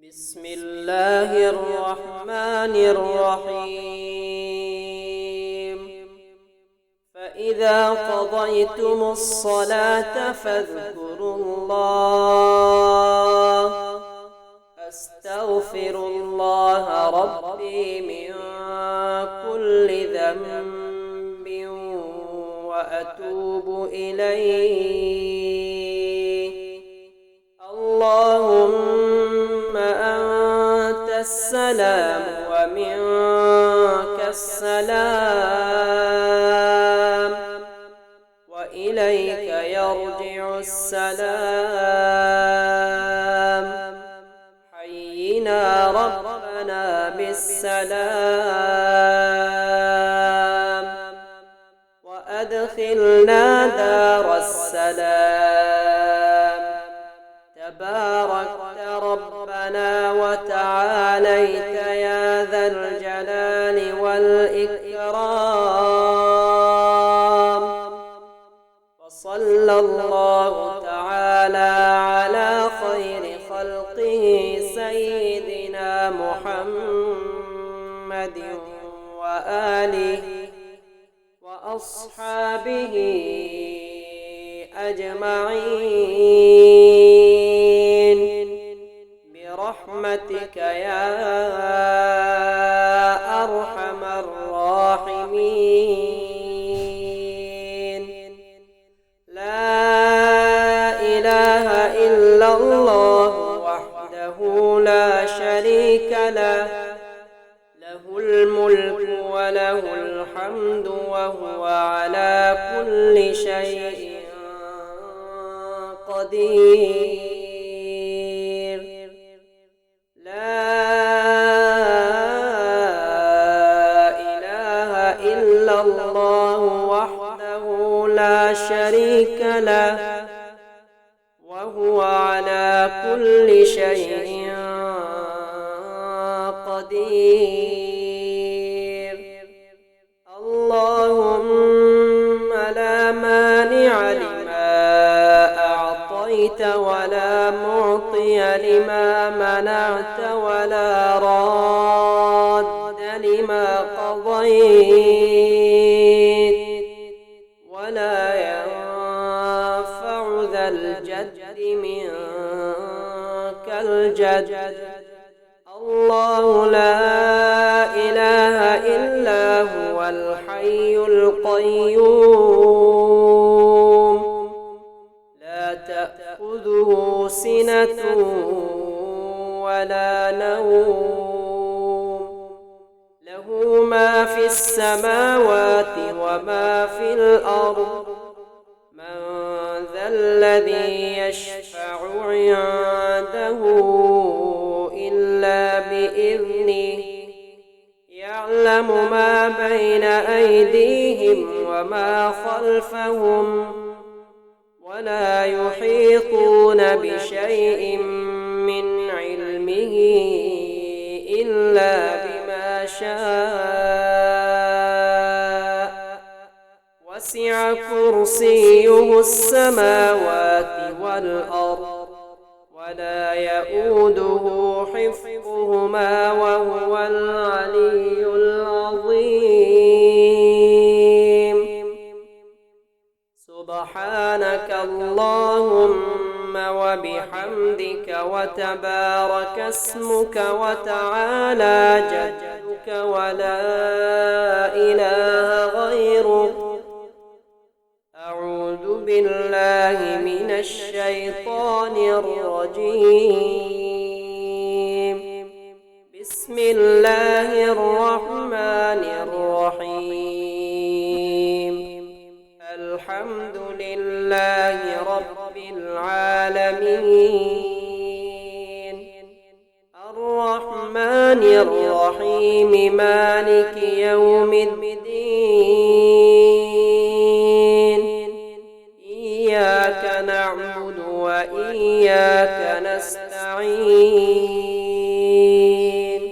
بسم الله الرحمن الرحيم فإذا قضيتم الصلاة فاذكروا الله أستغفر الله ربي من كل ذنب وأتوب إليه اللهم أنت السلام ومنك السلام وإليك يرجع السلام حينا ربنا بالسلام وأدخلنا دار السلام تباركت ربنا وتعاليت يا ذا الجلال والإكرام وصلى الله تعالى على خير خلقه سيدنا محمد وآله وأصحابه أجمعين برحمتك يا أرحم الراحمين لا إله إلا الله وحده لا شريك له له الملك وله الحمد وهو على كل شيء قدير لا إله إلا الله وحده لا شريك له وهو على كل شيء قدير اللهم لا مانع لما أعطيت ولا معطي لما منعت ولا راد لما قضيت ولا ينفع ذا الجد منك الجد الله لا إله إلا هو الحي القيوم لا تأخذه سنة ولا نوم له ما في السماوات وما في الأرض من ذا الذي يشفع عنده إلا بإذنه يعلم ما بين أيديهم وما خلفهم ولا يحيطون بشيء من علمه إلا بما شاء وسع كرسيه السماوات والأرض ولا يؤوده حفظهما وهو العلي العظيم سبحانك اللهم وبحمدك وتبارك اسمك وتعالى جدك ولا إله غيرك أعوذ بالله من الشيطان الرجيم بسم الله الرحمن الرحيم الحمد لله رب العالمين الرحمن الرحيم مالك يوم الدين إياك نعبد وإياك نستعين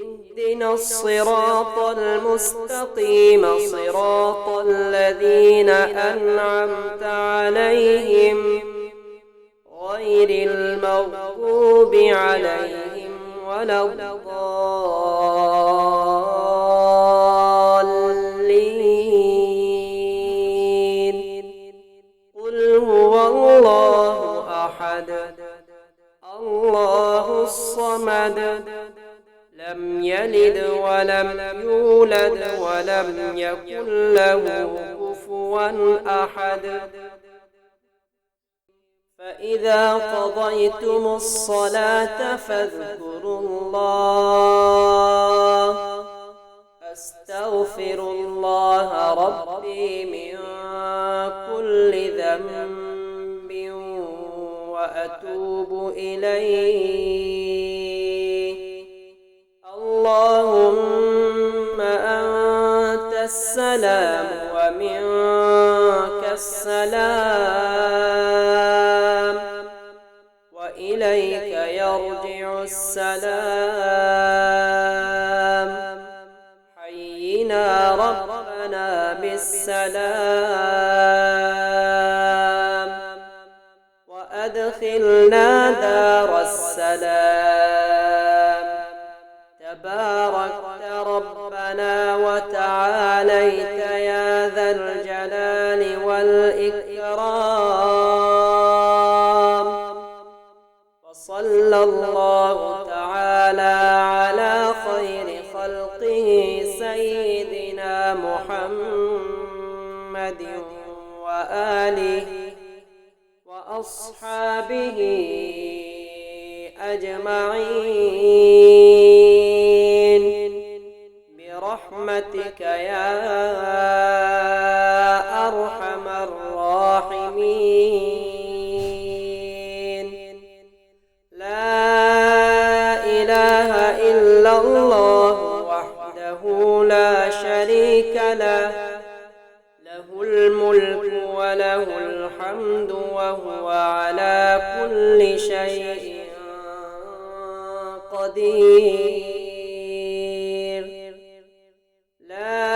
اهدنا الصراط المستقيم صراط الذين أنعمت عليهم غير المغضوب عليهم ولا الضالين. قل هو الله أحد الله الصمد لم يلد ولم يولد ولم يكن له كفوا أحد. فإذا قضيتم الصلاة فاذكروا الله. أستغفر الله ربي من كل ذنب وأتوب إليه. اللهم أنت السلام ومنك السلام وإليك يرجع السلام. حينا ربنا بالسلام وأدخلنا دار السلام. تباركت ربنا وتعاليت يا ذا الجلال والإكرام. وصلى الله تعالى على خير خلقه سيدنا محمد وآله وأصحابه أجمعين برحمتك يا أرحم الراحمين. لا إله إلا الله وحده لا شريك له له الملك وله الحمد وهو على كل شيء قدير. لا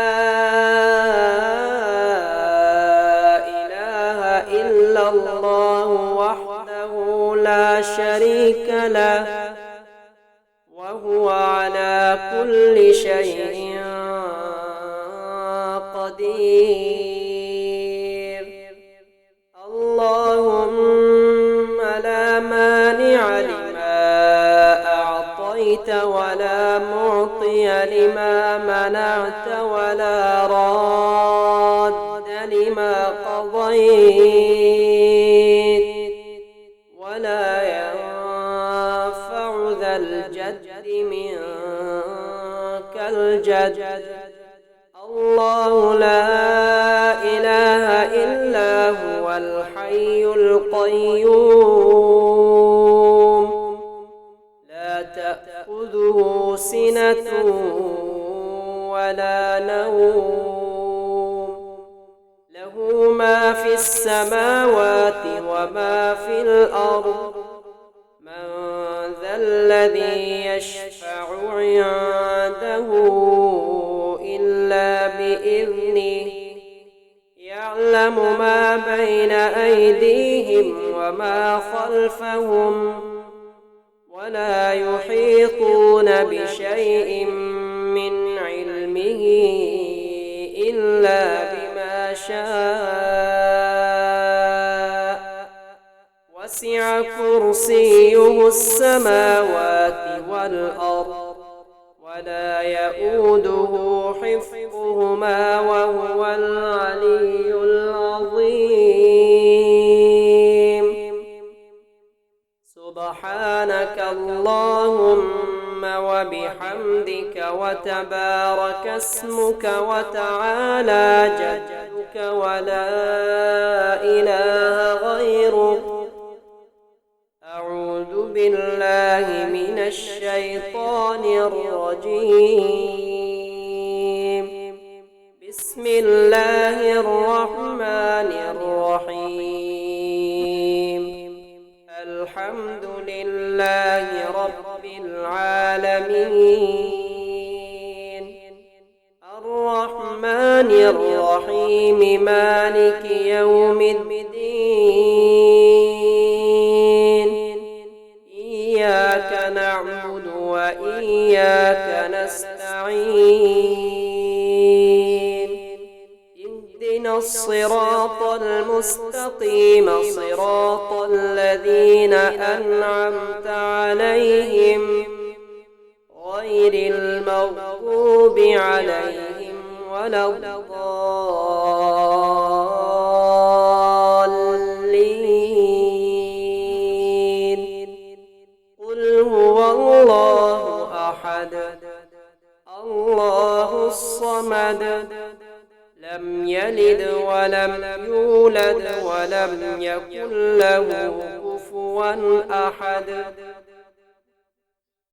إله إلا الله وحده لا شريك له وهو على كل شيء قدير. اللهم لا مانع لما أعطيت ولا معطي لما منعت ولا راد لما قضيت ولا ينفع ذا الجد منك الجد. الله لا إله إلا هو الحي القيوم لا تأخذه سنة ولا نوم. له ما في السماوات وما في الأرض. من ذا الذي يشفع عنده إلا بإذنه. يعلم ما بين أيديهم وما خلفهم ولا يحيطون بشيء من علمه إلا بما شاء. وسع كرسيه السماوات والأرض ولا يؤوده حفظهما وهو العلي العظيم. سبحانك اللهم وبحمدك وتبارك اسمك وتعالى جدك ولا إله غيرك. أعوذ بالله من الشيطان الرجيم. بسم الله الرحمن الرحيم. الحمد لله رب العالمين الرحمن الرحيم مالك يوم الدين. إياك نعبد نعبد وإياك نستعين اهدنا الصراط المستقيم صراط الذين أنعمت عليهم غير المغضوب عليهم ولا الضالين قل هو الله أحد الله الصمد لم يلد ولم يولد ولم يكن له كفوا أحد